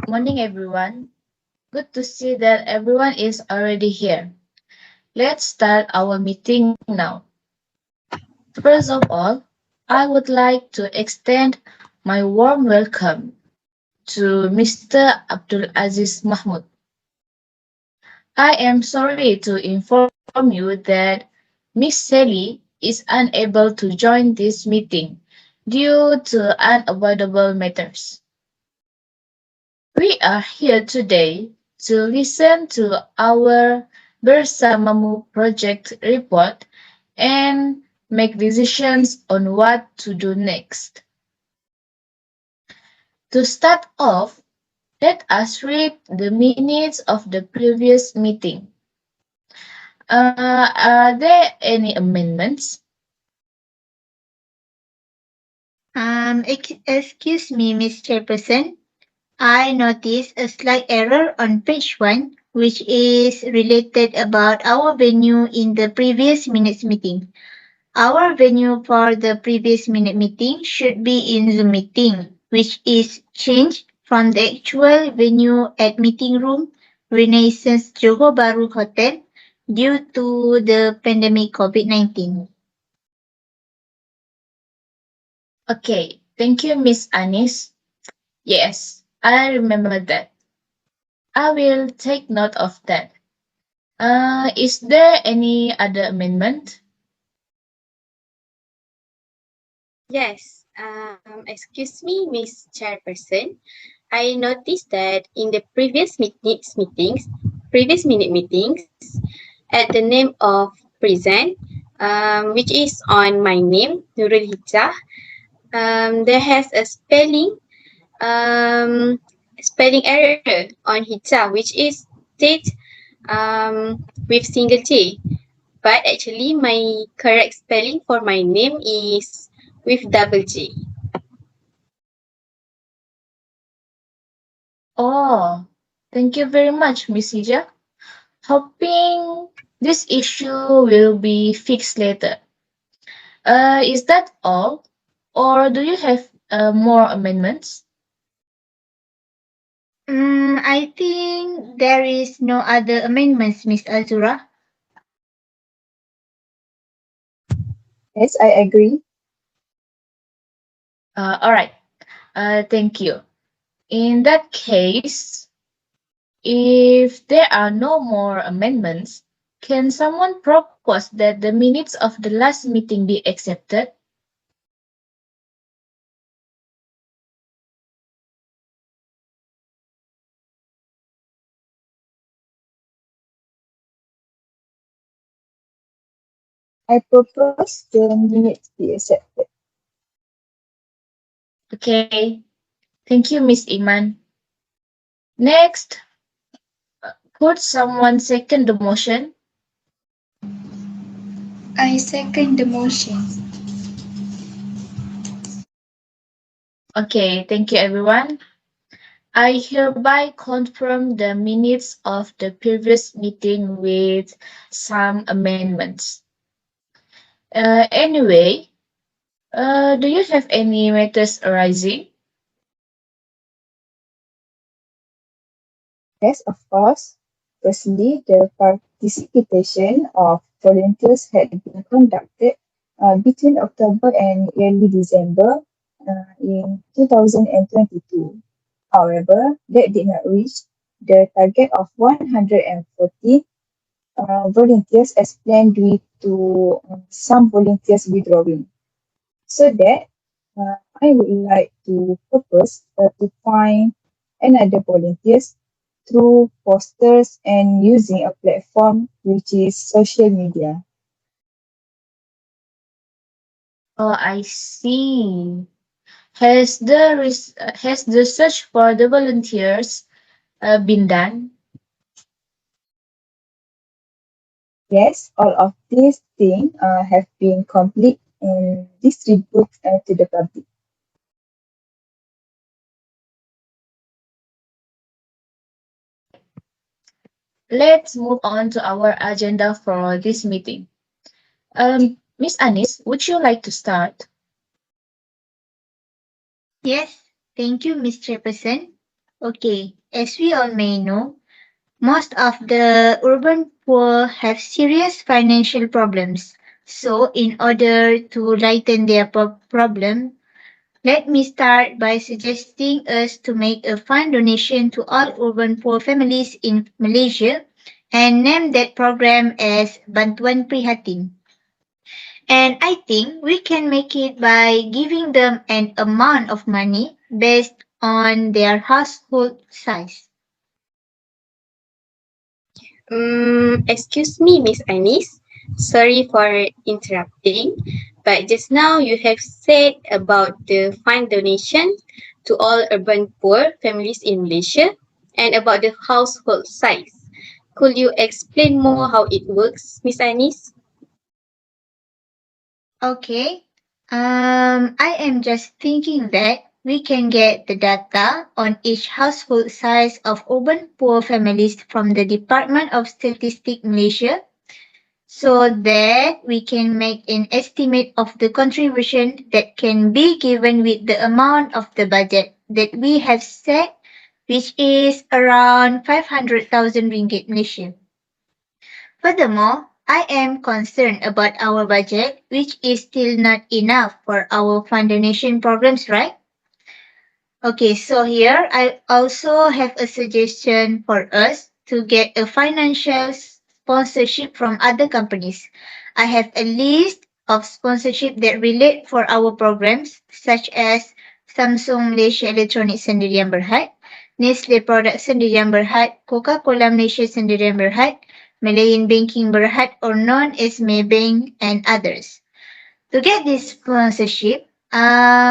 Morning, everyone. Good to see that everyone is already here. Let's start our meeting now. First of all, I would like to extend my warm welcome to Mr. Abdul Aziz Mahmood. I am sorry to inform you that Miss Sally is unable to join this meeting due to unavoidable matters. We are here today to listen to our Bersamamu project report and make decisions on what to do next. To start off, let us read the minutes of the previous meeting. Are there any amendments? Excuse me, Miss Chairperson. I noticed a slight error on page 1, which is related about our venue in the previous minutes meeting. Our venue for the previous minute meeting should be in Zoom meeting, which is changed from the actual venue at meeting room Renaissance Johor Bahru Hotel due to the pandemic COVID-19. Okay, thank you, Miss Anis. Yes, I remember that. I will take note of that. Is there any other amendment? Yes, excuse me, Miss Chairperson. I noticed that in the previous minute meetings, at the name of present, which is on my name, Nurul Hijah, there has a spelling error on Hijah, which is state with single J. But actually, my correct spelling for my name is with double J. Oh, thank you very much, Miss Hija. Hoping this issue will be fixed later. Is that all? Or do you have more amendments? I think there is no other amendments, Miss Azura. Yes, I agree. All right. Thank you. In that case, if there are no more amendments, can someone propose that the minutes of the last meeting be accepted? I propose the minutes be accepted. Okay. Thank you, Miss Iman. Next, could someone second the motion? I second the motion. Okay, thank you, everyone. I hereby confirm the minutes of the previous meeting with some amendments. Anyway, do you have any matters arising? Yes, of course. Firstly, the participation of volunteers had been conducted between October and early December in 2022. However, that did not reach the target of 140 volunteers as planned due to some volunteers withdrawing. So that I would like to propose to find another volunteers through posters and using a platform which is social media. Oh, I see. Has the search for the volunteers been done? Yes, all of these things have been complete and distributed to the public. Let's move on to our agenda for this meeting. Miss Anis, would you like to start? Yes, Thank you, Ms. Chairperson. Okay, as we all may know, most of the urban poor have serious financial problems. So, in order to lighten their problem, let me start by suggesting us to make a fund donation to all urban poor families in Malaysia and name that program as Bantuan Prihatin. And I think we can make it by giving them an amount of money based on their household size. Excuse me, Miss Anis. Sorry for interrupting, but just now you have said about the fund donation to all urban poor families in Malaysia and about the household size. Could you explain more how it works, Miss Anis? Okay. I am just thinking that we can get the data on each household size of urban poor families from the Department of Statistics Malaysia so that we can make an estimate of the contribution that can be given with the amount of the budget that we have set, which is around 500,000 ringgit Malaysian. Furthermore, I am concerned about our budget, which is still not enough for our fund donation programs, right? Okay, so here I also have a suggestion for us to get a financial sponsorship from other companies. I have a list of sponsorship that relate for our programs, such as Samsung Malaysia Electronics Sendirian Berhad, Nestle Products Sendirian Berhad, Coca-Cola Malaysia Sendirian Berhad, Malayan Banking Berhad or known as Maybank and others. To get this sponsorship,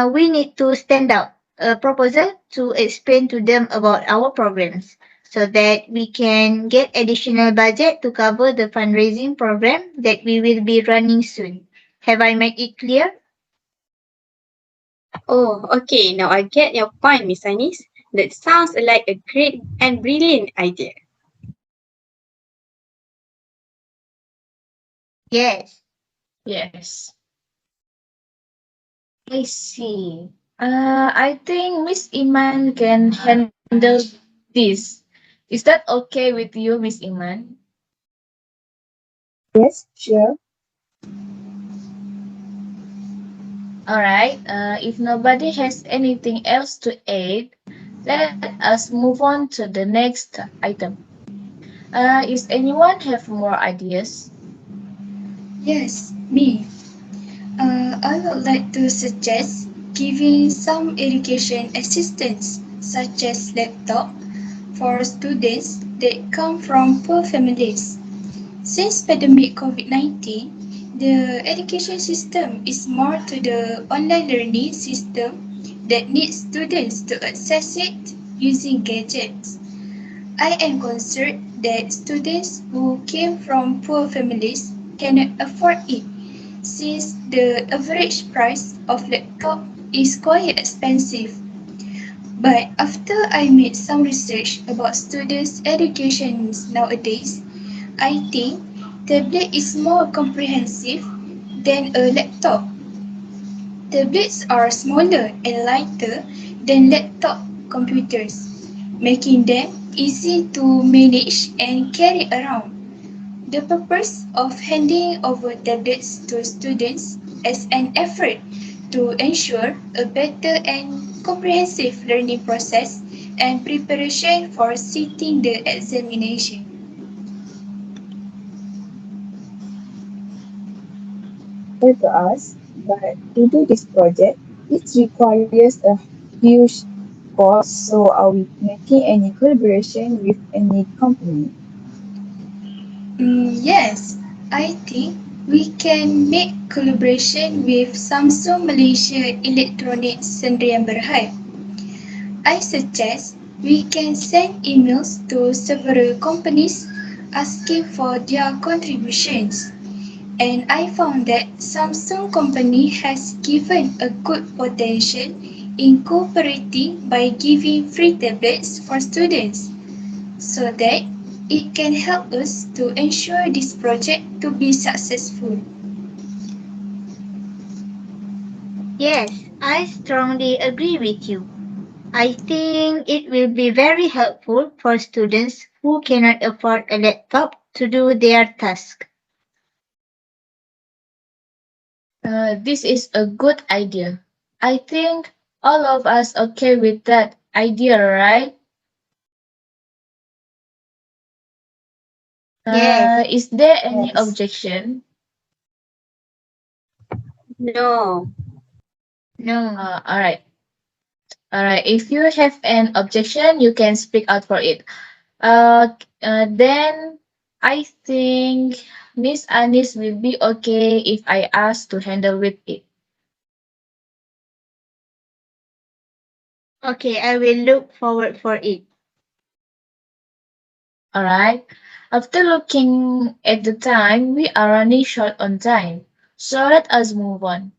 we need to stand out a proposal to explain to them about our programs so that we can get additional budget to cover the fundraising program that we will be running soon. Have I made it clear? Oh, okay. Now I get your point, Miss Anis. That sounds like a great and brilliant idea. Yes. Yes, I see. I think Miss Iman can handle this. Is that okay with you, Miss Iman? Yes, sure. All right. If nobody has anything else to add, let us move on to the next item. Is anyone have more ideas? Yes, me. I would like to suggest giving some education assistance, such as laptop, for students that come from poor families. Since pandemic COVID-19, the education system is more to the online learning system that needs students to access it using gadgets. I am concerned that students who came from poor families cannot afford it since the average price of laptop is quite expensive. But after I made some research about students' education nowadays, I think tablet is more comprehensive than a laptop. Tablets are smaller and lighter than laptop computers, making them easy to manage and carry around. The purpose of handing over tablets to students is an effort to ensure a better and comprehensive learning process and preparation for sitting the examination. Fair to us, but to do this project, it requires a huge cost. So, are we making any collaboration with any company? Yes, I think we can make collaboration with Samsung Malaysia Electronics Sendirian Berhad. I suggest we can send emails to several companies asking for their contributions. And I found that Samsung company has given a good potential in cooperating by giving free tablets for students so that it can help us to ensure this project to be successful. Yes, I strongly agree with you. I think it will be very helpful for students who cannot afford a laptop to do their task. This is a good idea. I think all of us okay with that idea, right? Yes, Is there any Yes. objection? No. no. All right. All right. If you have an objection, you can speak out for it. Then I think Miss Anis will be okay if I ask to handle with it. Okay, I will look forward for it. All right. After looking at the time, we are running short on time. So let us move on.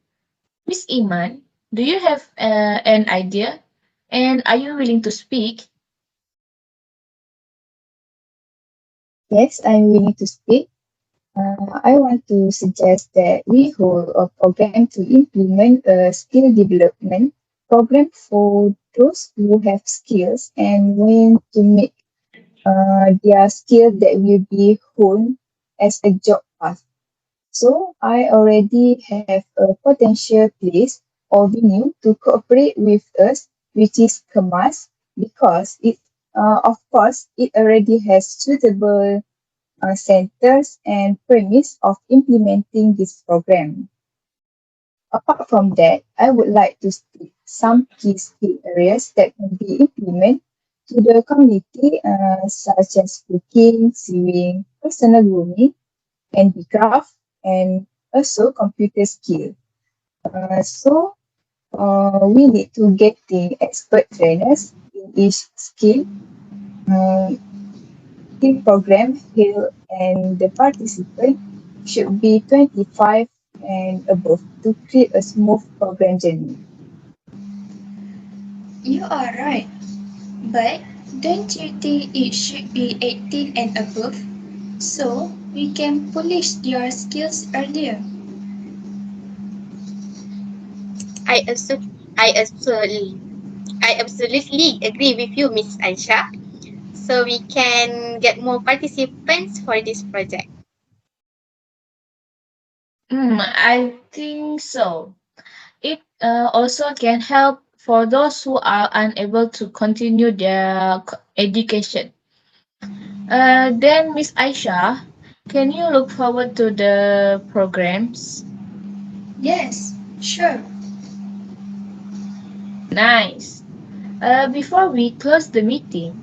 Miss Iman, do you have an idea? And are you willing to speak? Yes, I'm willing to speak. I want to suggest that we hold a program to implement a skill development program for those who have skills and want to make their skill that will be honed as a job path. So I already have a potential place or venue to cooperate with us, which is Kemas, because of course, it already has suitable centers and premise of implementing this program. Apart from that, I would like to state some key skill areas that can be implemented to the community, such as cooking, sewing, personal grooming, handicraft, and also computer skill. We need to get the expert trainers in each skill. Um, Skill program held and the participant should be 25 and above to create a smooth program journey. You are right, but don't you think it should be 18 and above so we can polish their skills earlier? I also I absolutely I absolutely agree with you, Miss Aisha. So we can get more participants for this project. I think so. It also can help for those who are unable to continue their education. Then, Miss Aisha, can you look forward to the programs? Yes, sure. Nice. Before we close the meeting,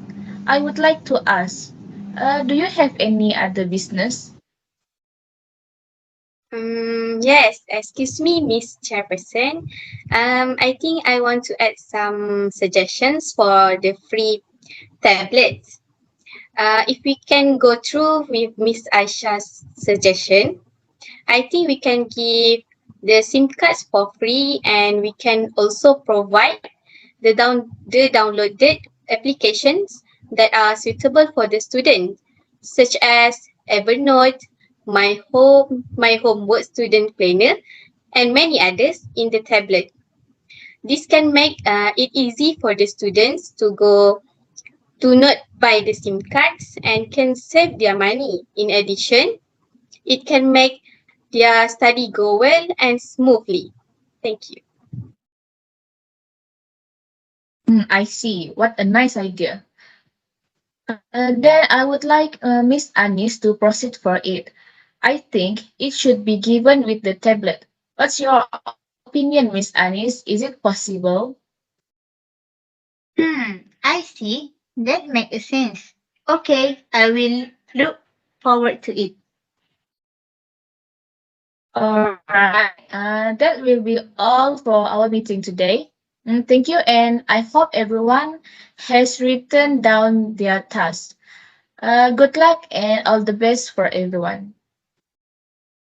I would like to ask, do you have any other business? Yes, excuse me, Miss Chairperson. I think I want to add some suggestions for the free tablets. If we can go through with Miss Aisha's suggestion, I think we can give the SIM cards for free, and we can also provide the downloaded applications that are suitable for the student, such as Evernote, My Homework Student Planner, and many others in the tablet. This can make it easy for the students to not buy the SIM cards and can save their money. In addition, it can make their study go well and smoothly. Thank you. I see. What a nice idea. Then I would like Miss Anis to proceed for it. I think it should be given with the tablet. What's your opinion, Miss Anis? Is it possible? I see. That makes sense. Okay, I will look forward to it. Alright, that will be all for our meeting today. Thank you, and I hope everyone has written down their tasks. Good luck and all the best for everyone.